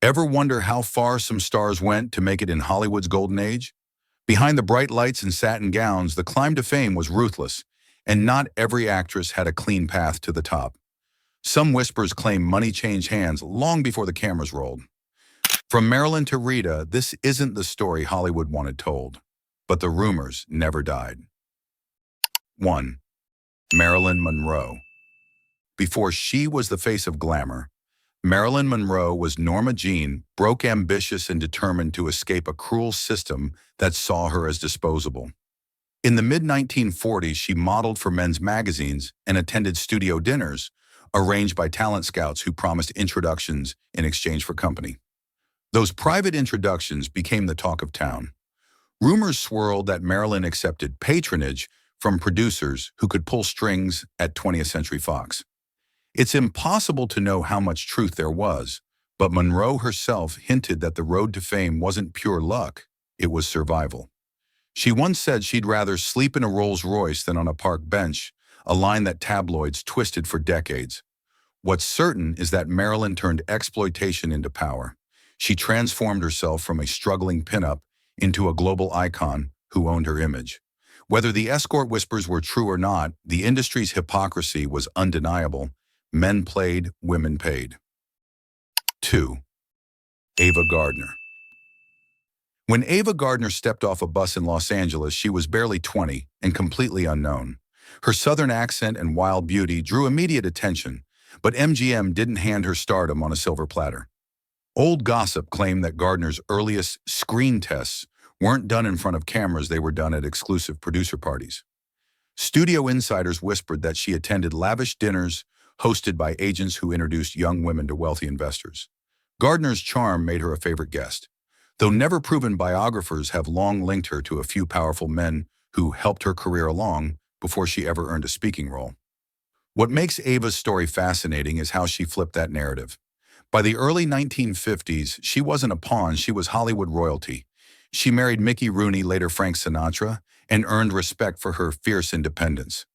Ever wonder how far some stars went to make it in Hollywood's golden age? Behind the bright lights and satin gowns, the climb to fame was ruthless, and not every actress had a clean path to the top. Some whispers claim money changed hands long before the cameras rolled. From Marilyn to Rita, this isn't the story Hollywood wanted told, but the rumors never died. 1. Marilyn Monroe. Before she was the face of glamour, Marilyn Monroe was Norma Jean, broke, ambitious, and determined to escape a cruel system that saw her as disposable. In the mid-1940s, she modeled for men's magazines and attended studio dinners, arranged by talent scouts who promised introductions in exchange for company. Those private introductions became the talk of town. Rumors swirled that Marilyn accepted patronage from producers who could pull strings at 20th Century Fox. It's impossible to know how much truth there was, but Monroe herself hinted that the road to fame wasn't pure luck, it was survival. She once said she'd rather sleep in a Rolls-Royce than on a park bench, a line that tabloids twisted for decades. What's certain is that Marilyn turned exploitation into power. She transformed herself from a struggling pinup into a global icon who owned her image. Whether the escort whispers were true or not, the industry's hypocrisy was undeniable. Men played, women paid. 2. Ava Gardner. When Ava Gardner stepped off a bus in Los Angeles, she was barely 20 and completely unknown. Her Southern accent and wild beauty drew immediate attention, but MGM didn't hand her stardom on a silver platter. Old gossip claimed that Gardner's earliest screen tests weren't done in front of cameras, they were done at exclusive producer parties. Studio insiders whispered that she attended lavish dinners hosted by agents who introduced young women to wealthy investors. Gardner's charm made her a favorite guest, though never proven. Biographers have long linked her to a few powerful men who helped her career along before she ever earned a speaking role. What makes Ava's story fascinating is how she flipped that narrative. By the early 1950s, she wasn't a pawn, she was Hollywood royalty. She married Mickey Rooney, later Frank Sinatra, and earned respect for her fierce independence.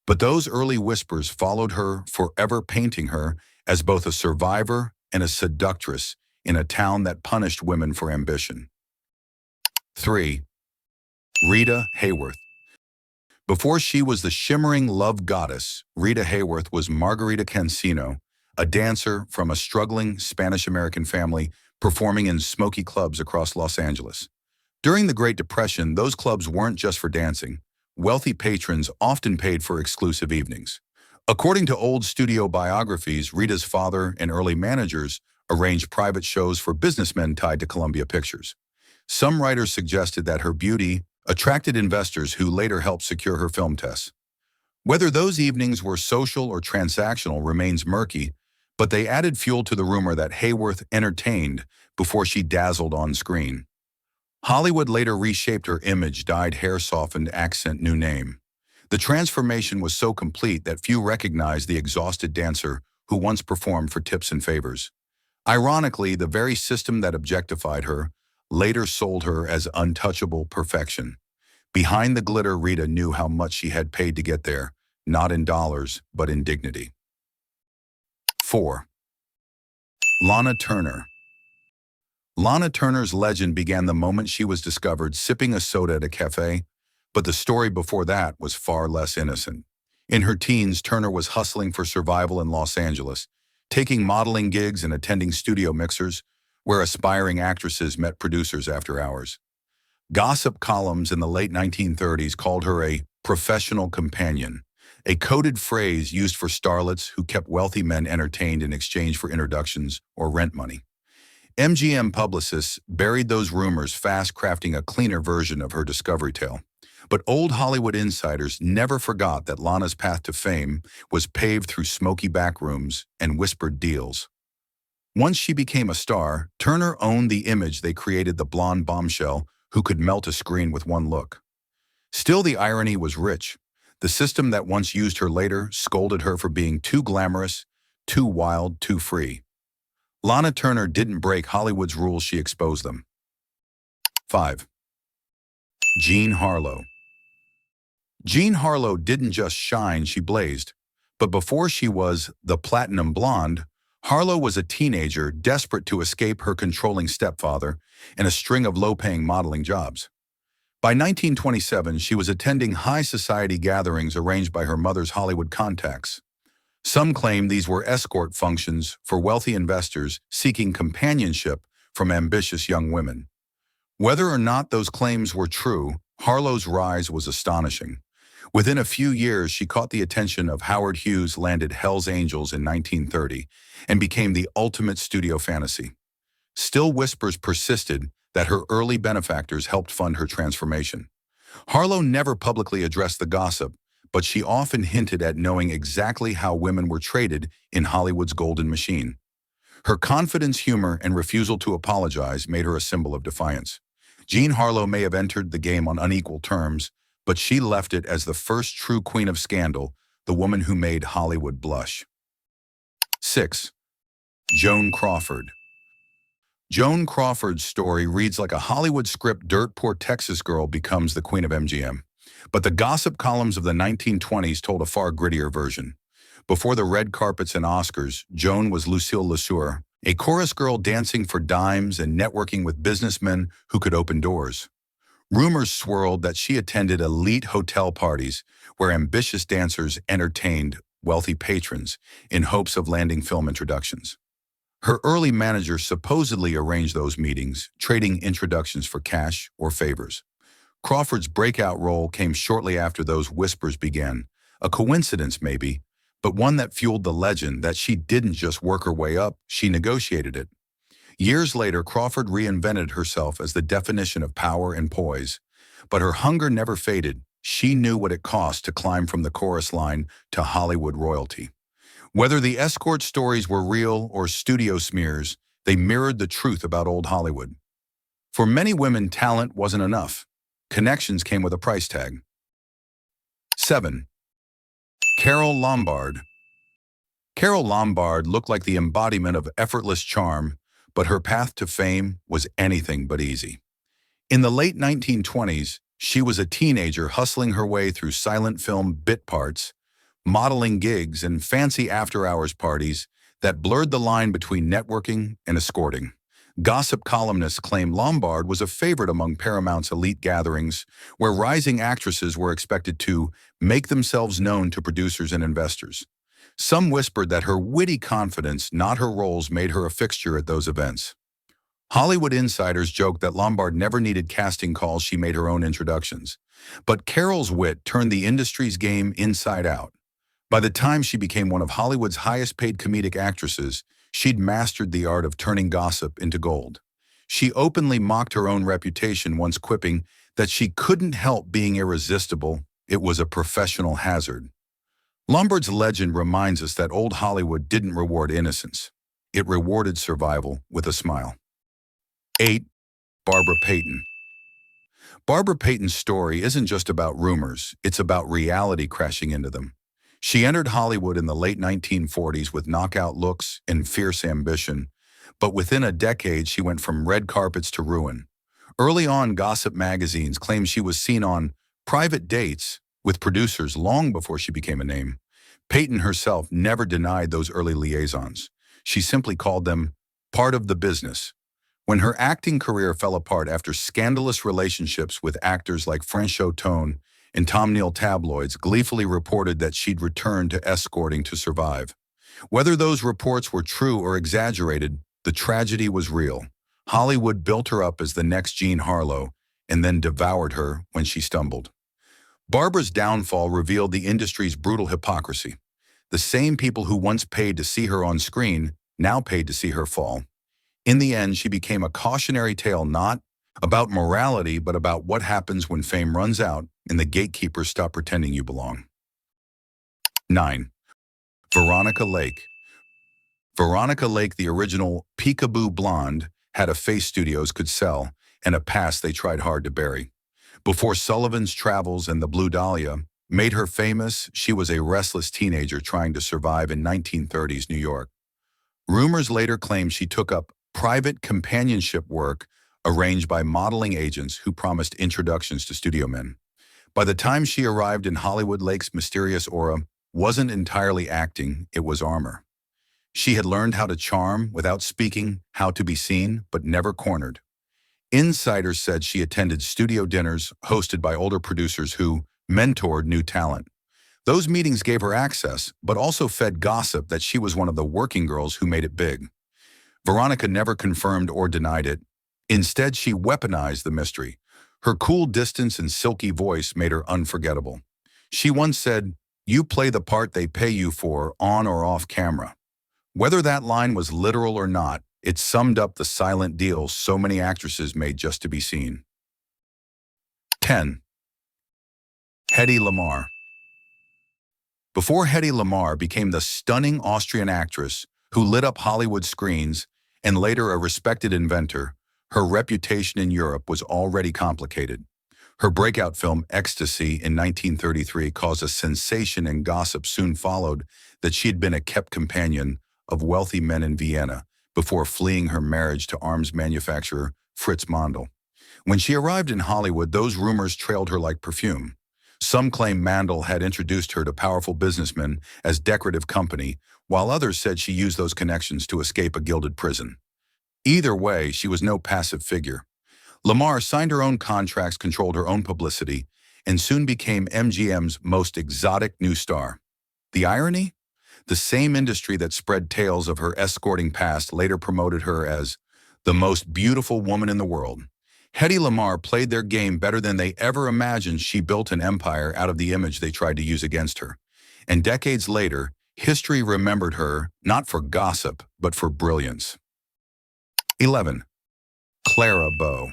But those early whispers followed her forever, painting her as both a survivor and a seductress in a town that punished women for ambition. 3. Rita Hayworth. Before she was the shimmering love goddess, Rita Hayworth was Margarita Cancino, a dancer from a struggling Spanish-American family performing in smoky clubs across Los Angeles. During the Great Depression, those clubs weren't just for dancing. Wealthy patrons often paid for exclusive evenings. According to old studio biographies, Rita's father and early managers arranged private shows for businessmen tied to Columbia Pictures. Some writers suggested that her beauty attracted investors who later helped secure her film tests. Whether those evenings were social or transactional remains murky, but they added fuel to the rumor that Hayworth entertained before she dazzled on screen. Hollywood later reshaped her image, dyed hair, softened accent, new name. The transformation was so complete that few recognized the exhausted dancer who once performed for tips and favors. Ironically, the very system that objectified her later sold her as untouchable perfection. Behind the glitter, Rita knew how much she had paid to get there, not in dollars, but in dignity. 4. Lana Turner. Lana Turner's legend began the moment she was discovered sipping a soda at a cafe, but the story before that was far less innocent. In her teens, Turner was hustling for survival in Los Angeles, taking modeling gigs and attending studio mixers, where aspiring actresses met producers after hours. Gossip columns in the late 1930s called her a professional companion, a coded phrase used for starlets who kept wealthy men entertained in exchange for introductions or rent money. MGM publicists buried those rumors, fast crafting a cleaner version of her discovery tale. But old Hollywood insiders never forgot that Lana's path to fame was paved through smoky back rooms and whispered deals. Once she became a star, Turner owned the image they created, the blonde bombshell who could melt a screen with one look. Still, the irony was rich. The system that once used her later scolded her for being too glamorous, too wild, too free. Lana Turner didn't break Hollywood's rules, she exposed them. 5. Jean Harlow. Jean Harlow didn't just shine, she blazed. But before she was the platinum blonde, Harlow was a teenager desperate to escape her controlling stepfather and a string of low-paying modeling jobs. By 1927, she was attending high society gatherings arranged by her mother's Hollywood contacts. Some claim these were escort functions for wealthy investors seeking companionship from ambitious young women. Whether or not those claims were true, Harlow's rise was astonishing. Within a few years, she caught the attention of Howard Hughes' Hell's Angels in 1930 and became the ultimate studio fantasy. Still, whispers persisted that her early benefactors helped fund her transformation. Harlow never publicly addressed the gossip, but she often hinted at knowing exactly how women were traded in Hollywood's golden machine. Her confidence, humor, and refusal to apologize made her a symbol of defiance. Jean Harlow may have entered the game on unequal terms, but she left it as the first true queen of scandal, the woman who made Hollywood blush. 6. Joan Crawford. Joan Crawford's story reads like a Hollywood script. Dirt poor Texas girl becomes the queen of MGM. But the gossip columns of the 1920s told a far grittier version. Before the red carpets and Oscars, Joan was Lucille Lesueur, a chorus girl dancing for dimes and networking with businessmen who could open doors. Rumors swirled that she attended elite hotel parties where ambitious dancers entertained wealthy patrons in hopes of landing film introductions. Her early manager supposedly arranged those meetings, trading introductions for cash or favors. Crawford's breakout role came shortly after those whispers began. A coincidence, maybe, but one that fueled the legend that she didn't just work her way up, she negotiated it. Years later, Crawford reinvented herself as the definition of power and poise. But her hunger never faded. She knew what it cost to climb from the chorus line to Hollywood royalty. Whether the escort stories were real or studio smears, they mirrored the truth about old Hollywood. For many women, talent wasn't enough. Connections came with a price tag. 7. Carole Lombard. Carole Lombard looked like the embodiment of effortless charm, but her path to fame was anything but easy. In the late 1920s, she was a teenager hustling her way through silent film bit parts, modeling gigs, and fancy after-hours parties that blurred the line between networking and escorting. Gossip columnists claim Lombard was a favorite among Paramount's elite gatherings, where rising actresses were expected to make themselves known to producers and investors. Some whispered that her witty confidence, not her roles, made her a fixture at those events. Hollywood insiders joked that Lombard never needed casting calls, she made her own introductions. But Carole's wit turned the industry's game inside out. By the time she became one of Hollywood's highest-paid comedic actresses, she'd mastered the art of turning gossip into gold. She openly mocked her own reputation, once quipping that she couldn't help being irresistible. It was a professional hazard. Lombard's legend reminds us that old Hollywood didn't reward innocence. It rewarded survival with a smile. 8. Barbara Payton. Barbara Payton's story isn't just about rumors, it's about reality crashing into them. She entered Hollywood in the late 1940s with knockout looks and fierce ambition, but within a decade she went from red carpets to ruin. Early on, gossip magazines claimed she was seen on private dates with producers long before she became a name. Payton herself never denied those early liaisons. She simply called them part of the business. When her acting career fell apart after scandalous relationships with actors like Franchot Tone and Tom Neal, tabloids gleefully reported that she'd returned to escorting to survive. Whether those reports were true or exaggerated, the tragedy was real. Hollywood built her up as the next Jean Harlow and then devoured her when she stumbled. Barbara's downfall revealed the industry's brutal hypocrisy. The same people who once paid to see her on screen now paid to see her fall. In the end, she became a cautionary tale not about morality, but about what happens when fame runs out and the gatekeepers stop pretending you belong. 9. Veronica Lake. Veronica Lake, the original peekaboo blonde, had a face studios could sell and a past they tried hard to bury. Before Sullivan's Travels and the Blue Dahlia made her famous, she was a restless teenager trying to survive in 1930s New York. Rumors later claimed she took up private companionship work arranged by modeling agents who promised introductions to studio men. By the time she arrived in Hollywood, Lake's mysterious aura wasn't entirely acting, it was armor. She had learned how to charm without speaking, how to be seen, but never cornered. Insiders said she attended studio dinners hosted by older producers who mentored new talent. Those meetings gave her access, but also fed gossip that she was one of the working girls who made it big. Veronica never confirmed or denied it. Instead, she weaponized the mystery. Her cool distance and silky voice made her unforgettable. She once said, "You play the part they pay you for, on or off camera." Whether that line was literal or not, it summed up the silent deals so many actresses made just to be seen. 10. Hedy Lamarr. Before Hedy Lamarr became the stunning Austrian actress who lit up Hollywood screens and later a respected inventor, her reputation in Europe was already complicated. Her breakout film Ecstasy in 1933 caused a sensation, and gossip soon followed that she had been a kept companion of wealthy men in Vienna before fleeing her marriage to arms manufacturer Fritz Mandl. When she arrived in Hollywood, those rumors trailed her like perfume. Some claim Mandl had introduced her to powerful businessmen as decorative company, while others said she used those connections to escape a gilded prison. Either way, she was no passive figure. Lamarr signed her own contracts, controlled her own publicity, and soon became MGM's most exotic new star. The irony? The same industry that spread tales of her escorting past later promoted her as the most beautiful woman in the world. Hedy Lamarr played their game better than they ever imagined. She built an empire out of the image they tried to use against her. And decades later, history remembered her not for gossip, but for brilliance. 11. Clara Bow.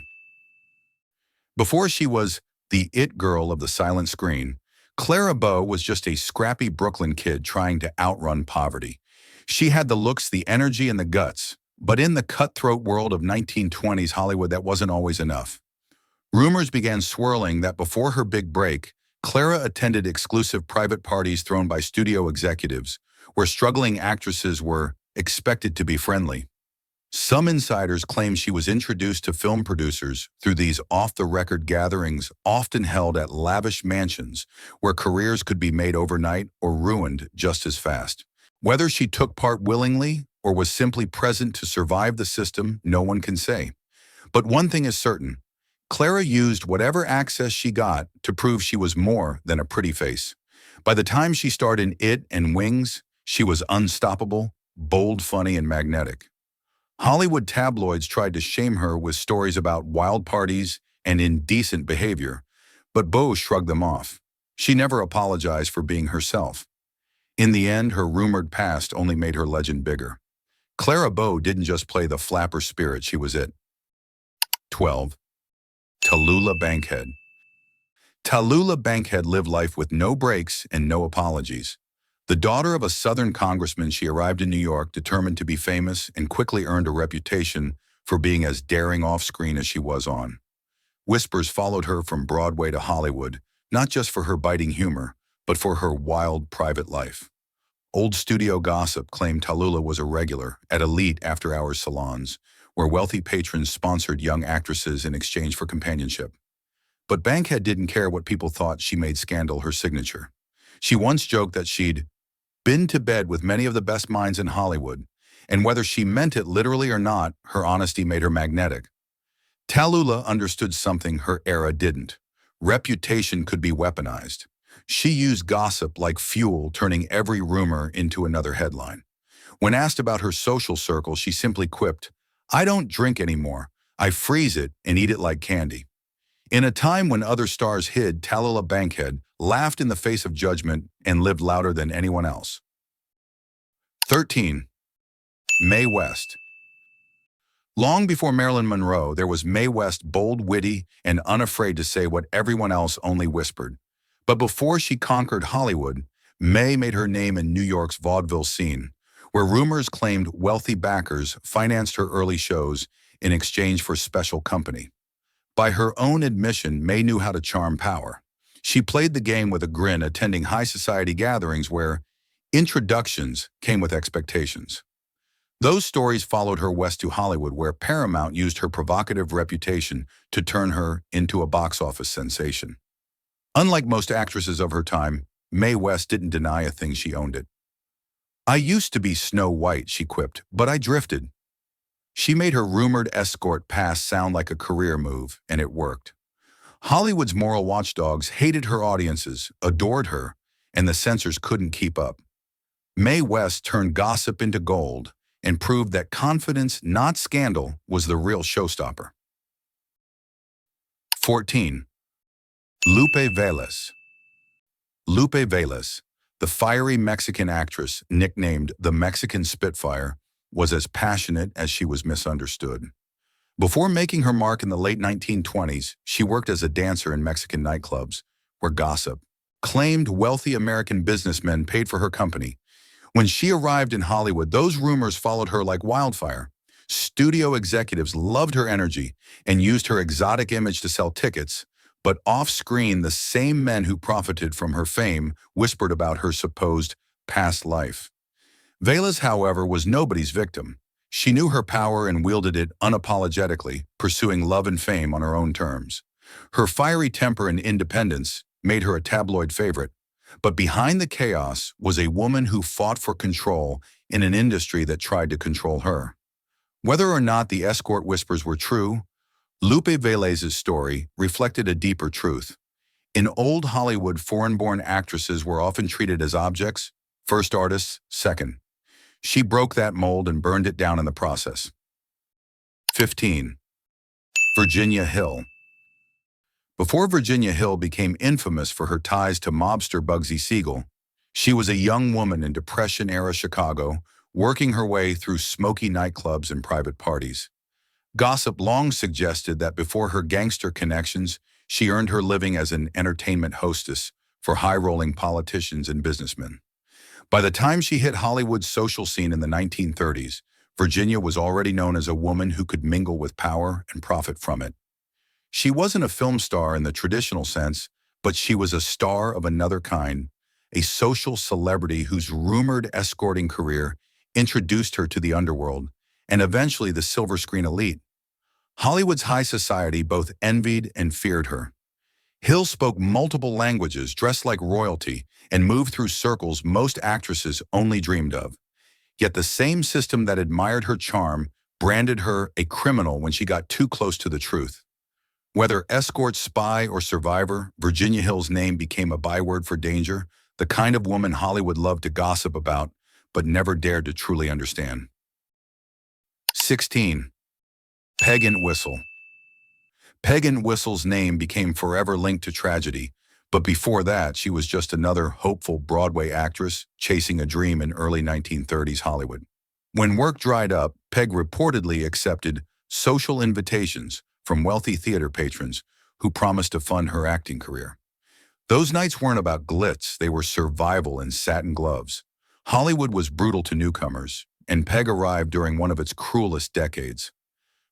Before she was the it girl of the silent screen, Clara Bow was just a scrappy Brooklyn kid trying to outrun poverty. She had the looks, the energy, and the guts, but in the cutthroat world of 1920s Hollywood, that wasn't always enough. Rumors began swirling that before her big break, Clara attended exclusive private parties thrown by studio executives, where struggling actresses were expected to be friendly. Some insiders claim she was introduced to film producers through these off-the-record gatherings, often held at lavish mansions, where careers could be made overnight or ruined just as fast. Whether she took part willingly or was simply present to survive the system, no one can say. But one thing is certain: Clara used whatever access she got to prove she was more than a pretty face. By the time she starred in It and Wings, she was unstoppable, bold, funny, and magnetic. Hollywood tabloids tried to shame her with stories about wild parties and indecent behavior, but Bow shrugged them off. She never apologized for being herself. In the end, her rumored past only made her legend bigger. Clara Bow didn't just play the flapper spirit, she was it. 12. Tallulah Bankhead. Tallulah Bankhead lived life with no breaks and no apologies. The daughter of a Southern congressman, she arrived in New York determined to be famous and quickly earned a reputation for being as daring off-screen as she was on. Whispers followed her from Broadway to Hollywood, not just for her biting humor, but for her wild private life. Old studio gossip claimed Tallulah was a regular at elite after-hours salons, where wealthy patrons sponsored young actresses in exchange for companionship. But Bankhead didn't care what people thought. She made scandal her signature. She once joked that she'd been to bed with many of the best minds in Hollywood, and whether she meant it literally or not, her honesty made her magnetic. Tallulah understood something her era didn't. Reputation could be weaponized. She used gossip like fuel, turning every rumor into another headline. When asked about her social circle, she simply quipped, "I don't drink anymore. I freeze it and eat it like candy." In a time when other stars hid, Tallulah Bankhead laughed in the face of judgment and lived louder than anyone else. 13. Mae West. Long before Marilyn Monroe, there was Mae West, bold, witty, and unafraid to say what everyone else only whispered. But before she conquered Hollywood, Mae made her name in New York's vaudeville scene, where rumors claimed wealthy backers financed her early shows in exchange for special company. By her own admission, Mae knew how to charm power. She played the game with a grin, attending high society gatherings where introductions came with expectations. Those stories followed her west to Hollywood, where Paramount used her provocative reputation to turn her into a box office sensation. Unlike most actresses of her time, Mae West didn't deny a thing, she owned it. "I used to be Snow White," she quipped, "but I drifted." She made her rumored escort past sound like a career move, and it worked. Hollywood's moral watchdogs hated her audiences, adored her, and the censors couldn't keep up. Mae West turned gossip into gold and proved that confidence, not scandal, was the real showstopper. 14. Lupe Velez. Lupe Velez, the fiery Mexican actress nicknamed the Mexican Spitfire, was as passionate as she was misunderstood. Before making her mark in the late 1920s, she worked as a dancer in Mexican nightclubs, where gossip claimed wealthy American businessmen paid for her company. When she arrived in Hollywood, those rumors followed her like wildfire. Studio executives loved her energy and used her exotic image to sell tickets, but off-screen, the same men who profited from her fame whispered about her supposed past life. Velez, however, was nobody's victim. She knew her power and wielded it unapologetically, pursuing love and fame on her own terms. Her fiery temper and independence made her a tabloid favorite. But behind the chaos was a woman who fought for control in an industry that tried to control her. Whether or not the escort whispers were true, Lupe Velez's story reflected a deeper truth. In old Hollywood, foreign-born actresses were often treated as objects, first artists, second. She broke that mold and burned it down in the process. 15. Virginia Hill. Before Virginia Hill became infamous for her ties to mobster Bugsy Siegel, she was a young woman in Depression-era Chicago, working her way through smoky nightclubs and private parties. Gossip long suggested that before her gangster connections, she earned her living as an entertainment hostess for high-rolling politicians and businessmen. By the time she hit Hollywood's social scene in the 1930s, Virginia was already known as a woman who could mingle with power and profit from it. She wasn't a film star in the traditional sense, but she was a star of another kind, a social celebrity whose rumored escorting career introduced her to the underworld and eventually the silver screen elite. Hollywood's high society both envied and feared her. Hill spoke multiple languages, dressed like royalty, and moved through circles most actresses only dreamed of. Yet the same system that admired her charm branded her a criminal when she got too close to the truth. Whether escort, spy, or survivor, Virginia Hill's name became a byword for danger, the kind of woman Hollywood loved to gossip about, but never dared to truly understand. 16. Peg Entwistle. Peg Entwistle's name became forever linked to tragedy, but before that, she was just another hopeful Broadway actress chasing a dream in early 1930s Hollywood. When work dried up, Peg reportedly accepted social invitations from wealthy theater patrons who promised to fund her acting career. Those nights weren't about glitz, they were survival in satin gloves. Hollywood was brutal to newcomers, and Peg arrived during one of its cruelest decades.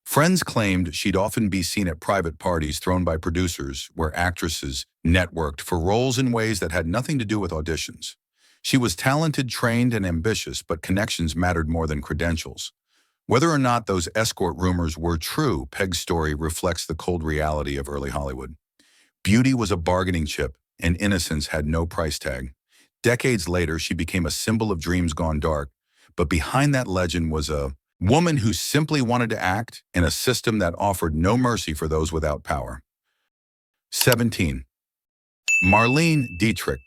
Friends claimed she'd often be seen at private parties thrown by producers where actresses networked for roles in ways that had nothing to do with auditions. She was talented, trained, and ambitious, but connections mattered more than credentials. Whether or not those escort rumors were true, Peg's story reflects the cold reality of early Hollywood. Beauty was a bargaining chip, and innocence had no price tag. Decades later, she became a symbol of dreams gone dark, but behind that legend was a woman who simply wanted to act in a system that offered no mercy for those without power. 17. Marlene Dietrich.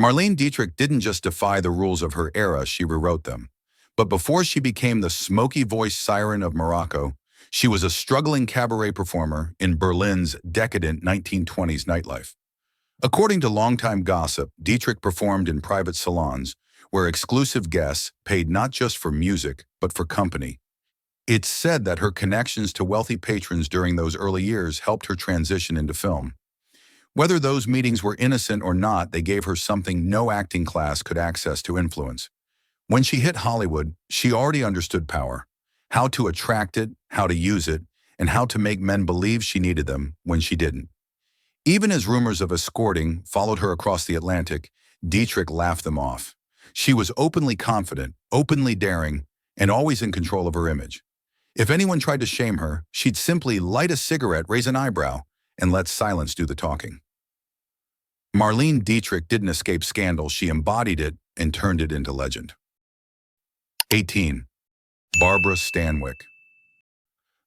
Marlene Dietrich didn't just defy the rules of her era, she rewrote them. But before she became the smoky-voiced siren of Morocco, she was a struggling cabaret performer in Berlin's decadent 1920s nightlife. According to longtime gossip, Dietrich performed in private salons, where exclusive guests paid not just for music, but for company. It's said that her connections to wealthy patrons during those early years helped her transition into film. Whether those meetings were innocent or not, they gave her something no acting class could access to influence. When she hit Hollywood, she already understood power, how to attract it, how to use it, and how to make men believe she needed them when she didn't. Even as rumors of escorting followed her across the Atlantic, Dietrich laughed them off. She was openly confident, openly daring, and always in control of her image. If anyone tried to shame her, she'd simply light a cigarette, raise an eyebrow, and let silence do the talking. Marlene Dietrich didn't escape scandal, she embodied it and turned it into legend. 18. Barbara Stanwyck.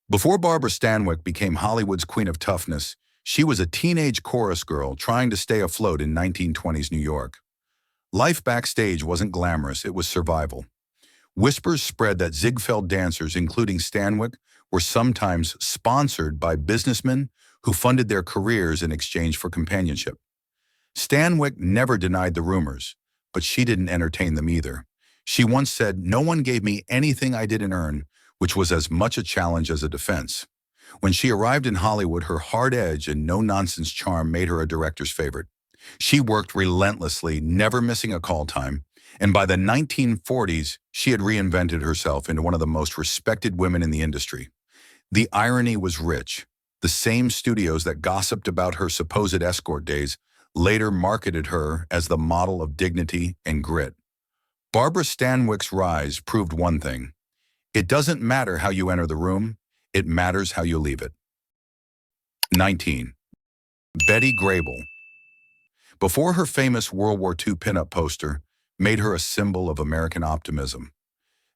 Before Barbara Stanwyck became Hollywood's queen of toughness, she was a teenage chorus girl trying to stay afloat in 1920s New York. Life backstage wasn't glamorous, it was survival. Whispers spread that Ziegfeld dancers, including Stanwyck, were sometimes sponsored by businessmen who funded their careers in exchange for companionship. Stanwyck never denied the rumors, but she didn't entertain them either. She once said, "No one gave me anything I didn't earn," which was as much a challenge as a defense. When she arrived in Hollywood, her hard edge and no-nonsense charm made her a director's favorite. She worked relentlessly, never missing a call time, and by the 1940s, she had reinvented herself into one of the most respected women in the industry. The irony was rich. The same studios that gossiped about her supposed escort days later marketed her as the model of dignity and grit. Barbara Stanwyck's rise proved one thing: it doesn't matter how you enter the room, it matters how you leave it. 19. Betty Grable. Before her famous World War II pinup poster made her a symbol of American optimism,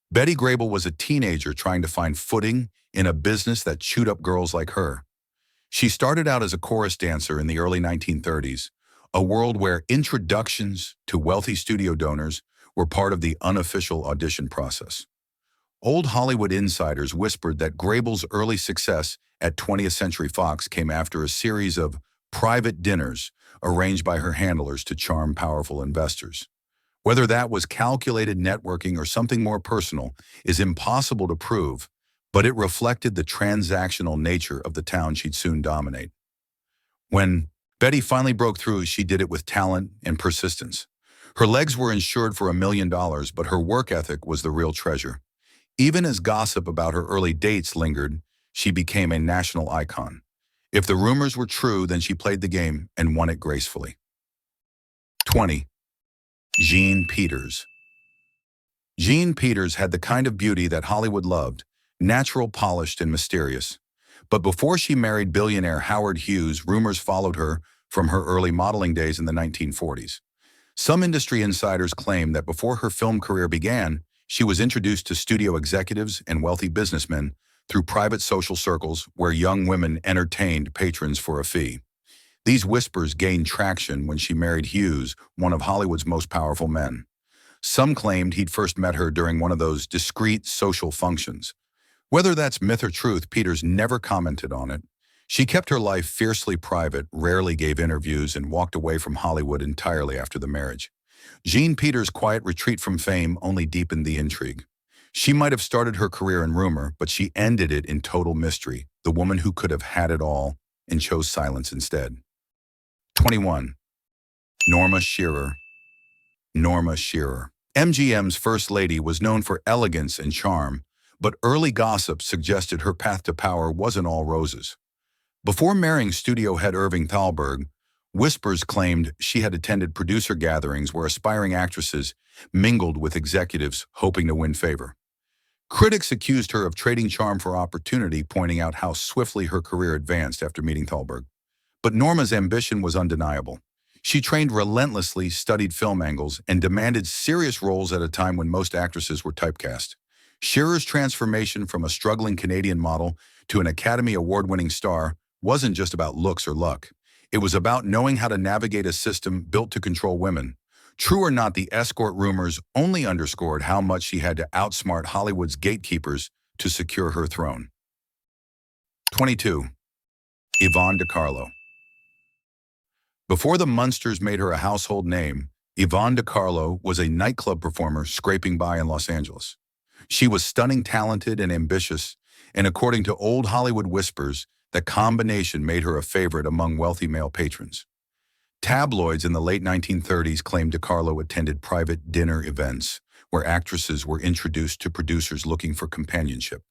Betty Grable was a teenager trying to find footing in a business that chewed up girls like her. She started out as a chorus dancer in the early 1930s, a world where introductions to wealthy studio donors were part of the unofficial audition process. Old Hollywood insiders whispered that Grable's early success at 20th Century Fox came after a series of private dinners arranged by her handlers to charm powerful investors. Whether that was calculated networking or something more personal is impossible to prove, but it reflected the transactional nature of the town she'd soon dominate. When Betty finally broke through, she did it with talent and persistence. Her legs were insured for $1 million, but her work ethic was the real treasure. Even as gossip about her early dates lingered, she became a national icon. If the rumors were true, then she played the game and won it gracefully. 20. Jean Peters. Jean Peters had the kind of beauty that Hollywood loved, natural, polished, and mysterious. But before she married billionaire Howard Hughes, rumors followed her from her early modeling days in the 1940s. Some industry insiders claim that before her film career began, she was introduced to studio executives and wealthy businessmen through private social circles where young women entertained patrons for a fee. These whispers gained traction when she married Hughes, one of Hollywood's most powerful men. Some claimed he'd first met her during one of those discreet social functions. Whether that's myth or truth, Peters never commented on it. She kept her life fiercely private, rarely gave interviews, and walked away from Hollywood entirely after the marriage. Jean Peters' quiet retreat from fame only deepened the intrigue. She might have started her career in rumor, but she ended it in total mystery, the woman who could have had it all and chose silence instead. 21. Norma Shearer. Norma Shearer. MGM's First Lady was known for elegance and charm, but early gossip suggested her path to power wasn't all roses. Before marrying studio head Irving Thalberg, whispers claimed she had attended producer gatherings where aspiring actresses mingled with executives hoping to win favor. Critics accused her of trading charm for opportunity, pointing out how swiftly her career advanced after meeting Thalberg. But Norma's ambition was undeniable. She trained relentlessly, studied film angles, and demanded serious roles at a time when most actresses were typecast. Shearer's transformation from a struggling Canadian model to an Academy Award-winning star wasn't just about looks or luck. It was about knowing how to navigate a system built to control women. True or not, the escort rumors only underscored how much she had to outsmart Hollywood's gatekeepers to secure her throne. 22. Yvonne De Carlo. Before the Munsters made her a household name, Yvonne De Carlo was a nightclub performer scraping by in Los Angeles. She was stunning, talented, and ambitious, and according to old Hollywood whispers, the combination made her a favorite among wealthy male patrons. Tabloids in the late 1930s claimed De Carlo attended private dinner events where actresses were introduced to producers looking for companionship.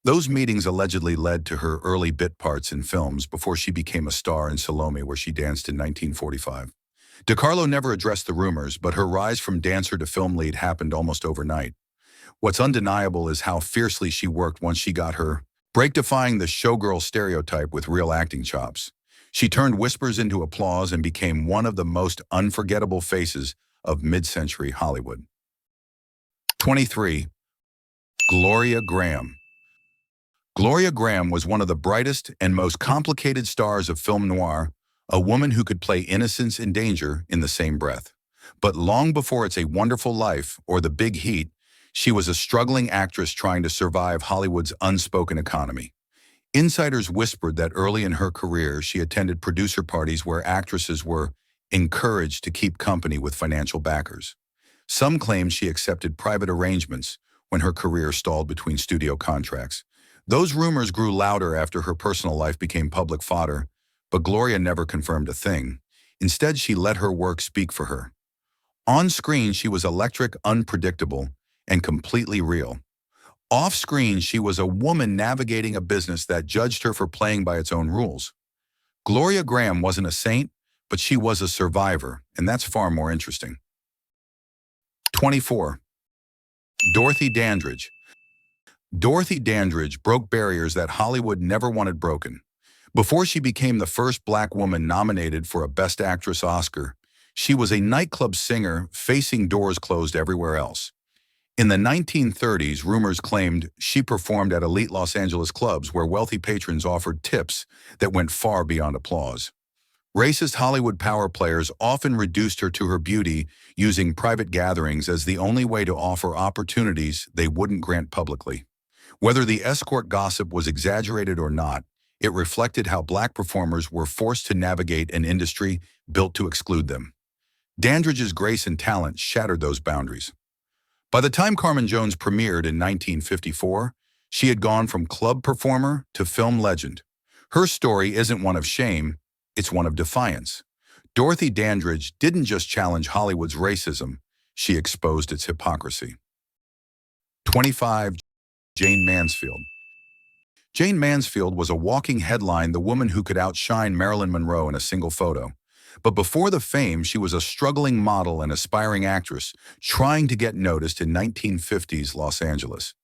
Those meetings allegedly led to her early bit parts in films before she became a star in Salome, where she danced in 1945. De Carlo never addressed the rumors, but her rise from dancer to film lead happened almost overnight. What's undeniable is how fiercely she worked once she got her break, defying the showgirl stereotype with real acting chops. She turned whispers into applause and became one of the most unforgettable faces of mid-century Hollywood. 23. Gloria Grahame. Gloria Grahame was one of the brightest and most complicated stars of film noir, a woman who could play innocence and danger in the same breath. But long before It's a Wonderful Life or The Big Heat, she was a struggling actress trying to survive Hollywood's unspoken economy. Insiders whispered that early in her career, she attended producer parties where actresses were encouraged to keep company with financial backers. Some claimed she accepted private arrangements when her career stalled between studio contracts. Those rumors grew louder after her personal life became public fodder, but Gloria never confirmed a thing. Instead, she let her work speak for her. On screen, she was electric, unpredictable, and completely real. Off-screen, she was a woman navigating a business that judged her for playing by its own rules. Gloria Grahame wasn't a saint, but she was a survivor, and that's far more interesting. 24. Dorothy Dandridge. Dorothy Dandridge broke barriers that Hollywood never wanted broken. Before she became the first black woman nominated for a Best Actress Oscar, she was a nightclub singer facing doors closed everywhere else. In the 1930s, rumors claimed she performed at elite Los Angeles clubs where wealthy patrons offered tips that went far beyond applause. Racist Hollywood power players often reduced her to her beauty, using private gatherings as the only way to offer opportunities they wouldn't grant publicly. Whether the escort gossip was exaggerated or not, it reflected how black performers were forced to navigate an industry built to exclude them. Dandridge's grace and talent shattered those boundaries. By the time Carmen Jones premiered in 1954, she had gone from club performer to film legend. Her story isn't one of shame, it's one of defiance. Dorothy Dandridge didn't just challenge Hollywood's racism, she exposed its hypocrisy. 25. Jayne Mansfield. Jayne Mansfield was a walking headline, the woman who could outshine Marilyn Monroe in a single photo. But before the fame, she was a struggling model and aspiring actress trying to get noticed in 1950s Los Angeles.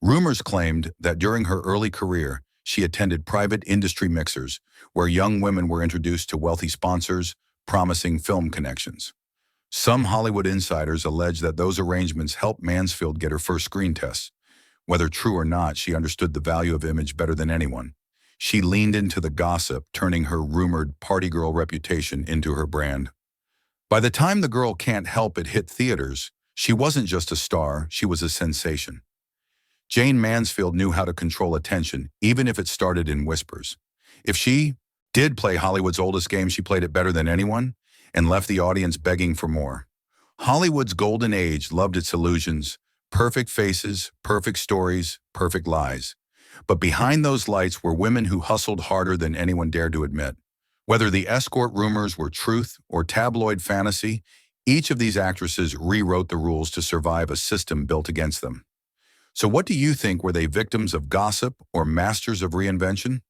Rumors claimed that during her early career, she attended private industry mixers where young women were introduced to wealthy sponsors, promising film connections. Some Hollywood insiders allege that those arrangements helped Mansfield get her first screen tests. Whether true or not, she understood the value of image better than anyone. She leaned into the gossip, turning her rumored party girl reputation into her brand. By the time The Girl Can't Help It hit theaters, she wasn't just a star, she was a sensation. Jayne Mansfield knew how to control attention, even if it started in whispers. If she did play Hollywood's oldest game, she played it better than anyone and left the audience begging for more. Hollywood's golden age loved its illusions, perfect faces, perfect stories, perfect lies. But behind those lights were women who hustled harder than anyone dared to admit. Whether the escort rumors were truth or tabloid fantasy, each of these actresses rewrote the rules to survive a system built against them. So what do you think? Were they victims of gossip or masters of reinvention?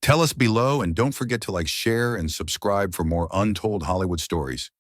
Tell us below, and don't forget to share, and subscribe for more untold Hollywood stories.